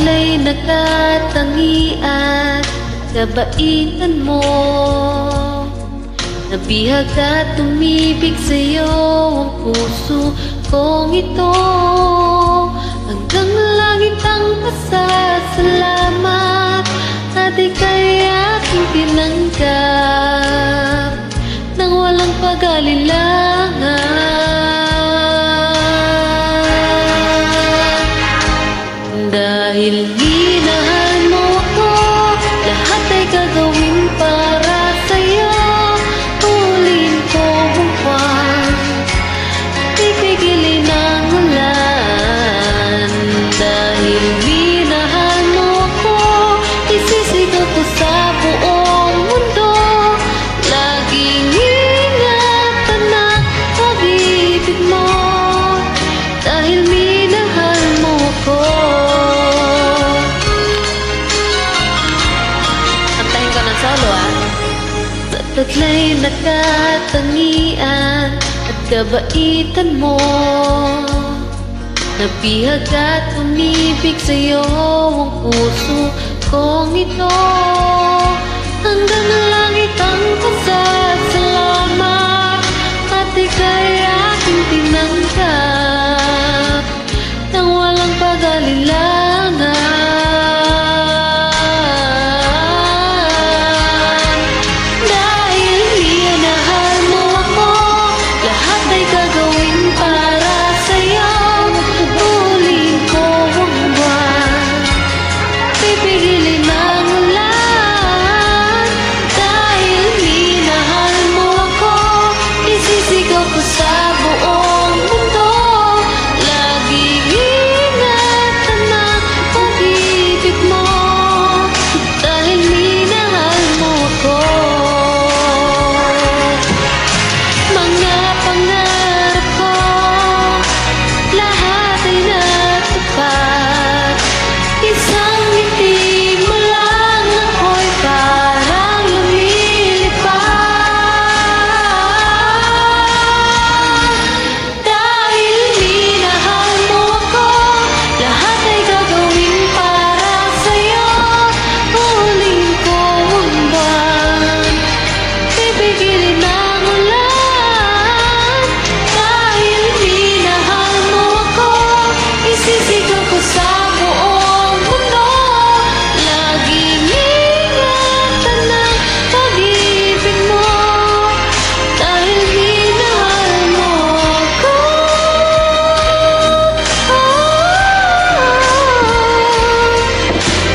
taglay nakatangi at kabaitan mo. Nabihag at tumibig sa'yo ang puso kong ito. Hanggang langit ang pasasalamat at ika'y aking tinanggap nang walang pag-alilangan. Dahil minahal mo ako, lahat ay gagawin para sa'yo. Tuloyin ko buwan, pipigilin ang ulan. Dahil minahal mo ako, isisigaw ko sa buong mundo. Laging ingatan ang pag-ibig mo, dahil minahal mo ako. Kantahin ko ng solo Sa taglay nakatangian at kabaitan mo, nabihag at umibig sa'yo ang puso kong ito. Hanggang langit ang pasasalamat at ika'y aking tinanggap nang walang pag-alilangan. Dahil minahal mo ako, lahat ay gagawin para sa'yo. Tuloyin ko ang buwan, pipigilin ang ulan. Dahil minahal mo ako, isisigaw ko sa buong mundo. Laging ingatan ang pag-ibig mo, dahil minahal mo ako. Mga pangarap ko, lahat ay natupad. Isang ngiti mo lang, ako'y parang lumilipad. Dahil minahal mo ako, lahat ay gagawin para sa'yo. Huling ko ang buwan, pipigilin ang ulan. Dahil minahal mo ako, isisigaw ko sa buong mundo. Laging ingatan ang pag-ibig mo, dahil minahal mo ako.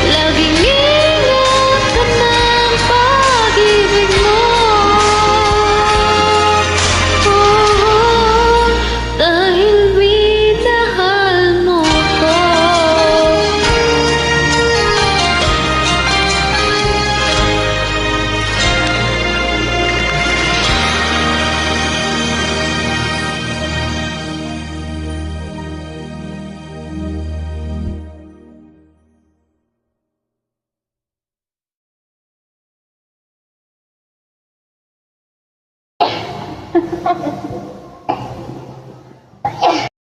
Laging ingatan ang pag-ibig mo, dahil minahal mo ako.